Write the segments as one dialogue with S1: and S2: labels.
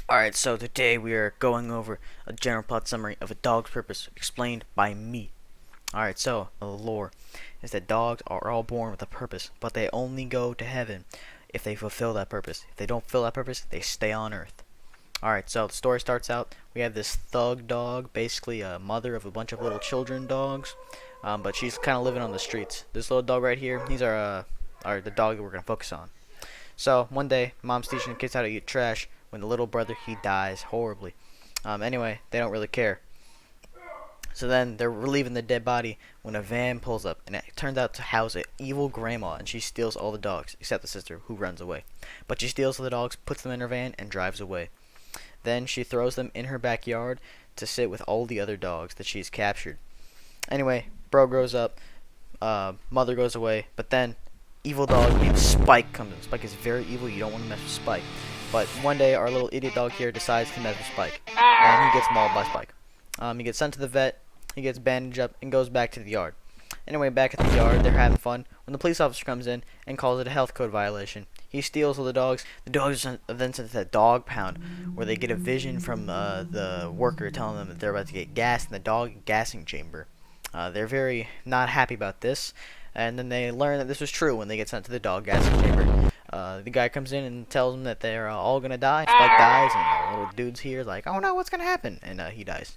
S1: Alright, so today we are going over a general plot summary of A Dog's Purpose, explained by me. Alright, so the lore is that dogs are all born with a purpose, but they only go to heaven if they fulfill that purpose. If they don't fulfill that purpose, they stay on Earth. Alright, so the story starts out. We have this thug dog, basically a mother of a bunch of little children dogs, but she's kind of living on the streets. This little dog right here, he's the dog that we're going to focus on. So one day, mom's teaching the kids how to eat trash when the little brother he dies horribly. Anyway, they don't really care. So then they're relieving the dead body when a van pulls up, and it turns out to house an evil grandma, and she steals all the dogs except the sister, who runs away. But she steals the dogs, puts them in her van, and drives away. Then she throws them in her backyard to sit with all the other dogs that she's captured. Anyway, bro grows up, mother goes away, but then evil dog named Spike comes in. Spike is very evil. You don't want to mess with Spike. But one day, our little idiot dog here decides to mess with Spike, and he gets mauled by Spike. He gets sent to the vet. He gets bandaged up and goes back to the yard. Anyway, back at the yard, they're having fun when the police officer comes in and calls it a health code violation. He steals all the dogs. The dogs are then sent to the dog pound, where they get a vision from the worker telling them that they're about to get gassed in the dog gassing chamber. They're very not happy about this, and then they learn that this was true when they get sent to the dog gassing chamber. The guy comes in and tells them that they're all gonna die. Spike dies, and the little dude's here like, oh no, what's gonna happen? And he dies.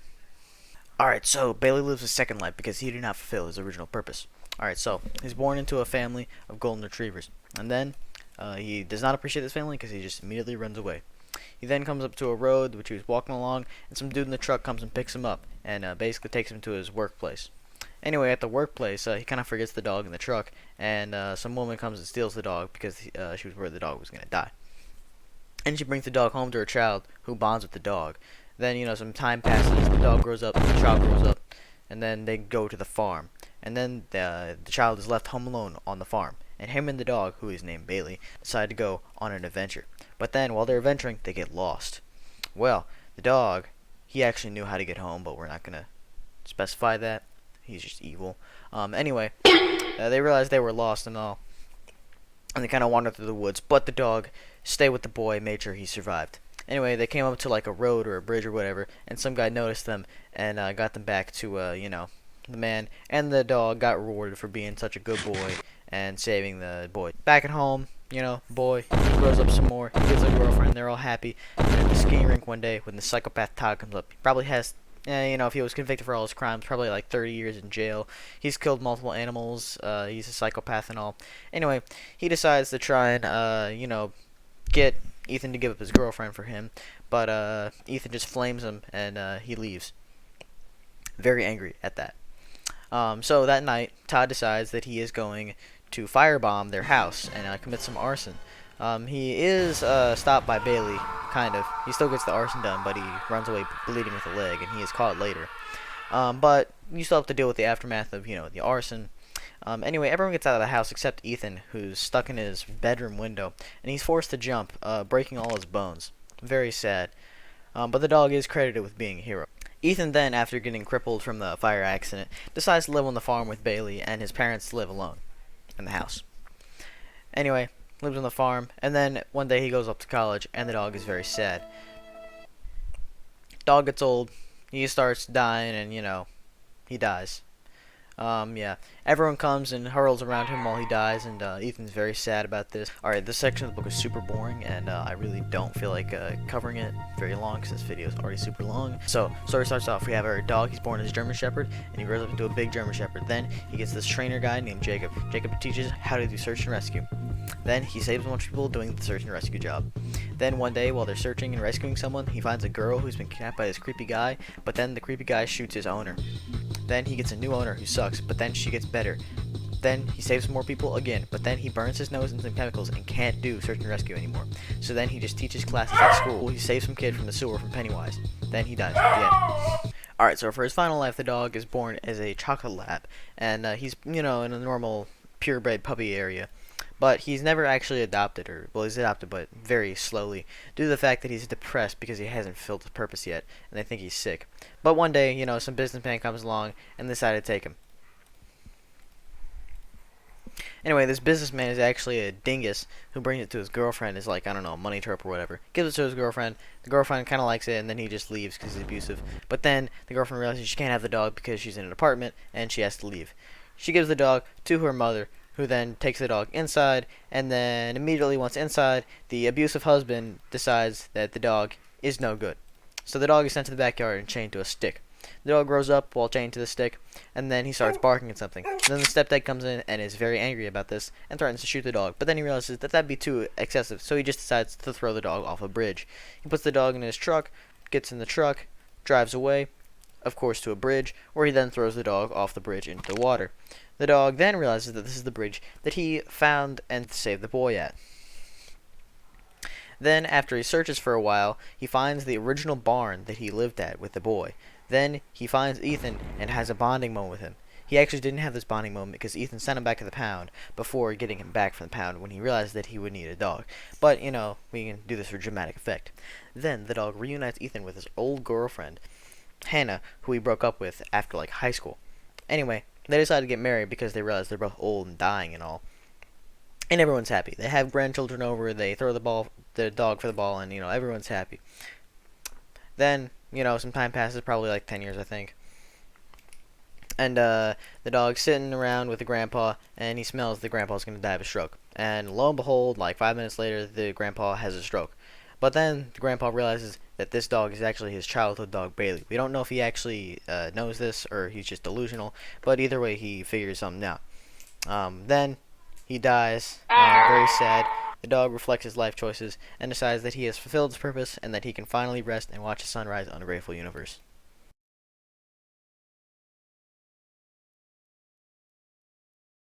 S1: Alright, so Bailey lives a second life because he did not fulfill his original purpose. Alright, so he's born into a family of golden retrievers, and then he does not appreciate this family because he just immediately runs away. He then comes up to a road which he was walking along, and some dude in the truck comes and picks him up and basically takes him to his workplace. Anyway, at the workplace, he kind of forgets the dog in the truck, and some woman comes and steals the dog because she was worried the dog was going to die. And she brings the dog home to her child, who bonds with the dog. Then, some time passes, the dog grows up, the child grows up, and then they go to the farm. And then the child is left home alone on the farm. And him and the dog, who is named Bailey, decide to go on an adventure. But then, while they're adventuring, they get lost. Well, the dog, he actually knew how to get home, but we're not going to specify that. He's just evil. Anyway, they realized they were lost and all. And they kind of wandered through the woods, but the dog stayed with the boy, made sure he survived. Anyway, they came up to like a road or a bridge or whatever, and some guy noticed them and got them back to, the man. And the dog got rewarded for being such a good boy and saving the boy. Back at home, boy, he grows up some more. He gets a girlfriend. They're all happy. And at the skiing rink one day, when the psychopath Todd comes up, he probably has, if he was convicted for all his crimes, probably like 30 years in jail. He's killed multiple animals. He's a psychopath and all. Anyway, he decides to try and, get Ethan to give up his girlfriend for him, but Ethan just flames him and he leaves. Very angry at that. So that night, Todd decides that he is going to firebomb their house and commit some arson. He is stopped by Bailey, kind of. He still gets the arson done, but he runs away bleeding with a leg, and he is caught later. But you still have to deal with the aftermath of, the arson. Anyway, everyone gets out of the house except Ethan, who's stuck in his bedroom window, and he's forced to jump, breaking all his bones. Very sad. But the dog is credited with being a hero. Ethan then, after getting crippled from the fire accident, decides to live on the farm with Bailey, and his parents live alone in the house. Anyway, lives on the farm, and then one day he goes up to college, and the dog is very sad. Dog gets old, he starts dying, and, he dies. Yeah. Everyone comes and hurls around him while he dies, and Ethan's very sad about this. Alright, this section of the book is super boring, and I really don't feel like covering it very long, because this video is already super long. So, story starts off. We have our dog. He's born as a German Shepherd, and he grows up into a big German Shepherd. Then, he gets this trainer guy named Jacob. Jacob teaches how to do search and rescue. Then, he saves a bunch of people doing the search and rescue job. Then, one day, while they're searching and rescuing someone, he finds a girl who's been kidnapped by this creepy guy, but then the creepy guy shoots his owner. Then he gets a new owner who sucks, but then she gets better. Then he saves more people again, but then he burns his nose in some chemicals and can't do search and rescue anymore. So then he just teaches classes at school. He saves some kid from the sewer from Pennywise. Then he dies at the end. Alright, so for his final life, the dog is born as a chocolate lab, and he's, in a normal purebred puppy area. But he's never actually adopted, he's adopted, but very slowly, due to the fact that he's depressed because he hasn't fulfilled his purpose yet, and they think he's sick. But one day, some businessman comes along and decide to take him. Anyway, this businessman is actually a dingus who brings it to his girlfriend as like, I don't know, money trip or whatever. Gives it to his girlfriend. The girlfriend kind of likes it, and then he just leaves because he's abusive. But then the girlfriend realizes she can't have the dog because she's in an apartment and she has to leave. She gives the dog to her mother, who then takes the dog inside, and then immediately once inside, the abusive husband decides that the dog is no good. So the dog is sent to the backyard and chained to a stick. The dog grows up while chained to the stick, and then he starts barking at something. Then the stepdad comes in and is very angry about this and threatens to shoot the dog. But then he realizes that that'd be too excessive, so he just decides to throw the dog off a bridge. He puts the dog in his truck, gets in the truck, drives away, of course to a bridge, where he then throws the dog off the bridge into the water. The dog then realizes that this is the bridge that he found and saved the boy at. Then, after he searches for a while, he finds the original barn that he lived at with the boy. Then, he finds Ethan and has a bonding moment with him. He actually didn't have this bonding moment because Ethan sent him back to the pound before getting him back from the pound when he realized that he would need a dog. But, you know, we can do this for dramatic effect. Then, the dog reunites Ethan with his old girlfriend, Hannah, who he broke up with after, like, high school. Anyway, they decide to get married because they realize they're both old and dying and all. And everyone's happy. They have grandchildren over, they throw the dog for the ball, and, you know, everyone's happy. Then, you know, some time passes, probably like 10 years, I think. And the dog's sitting around with the grandpa, and he smells the grandpa's going to die of a stroke. And lo and behold, like 5 minutes later, the grandpa has a stroke. But then the grandpa realizes that this dog is actually his childhood dog, Bailey. We don't know if he actually knows this or he's just delusional, but either way, he figures something out. Then he dies, very sad. The dog reflects his life choices and decides that he has fulfilled his purpose and that he can finally rest and watch the sunrise on a grateful universe.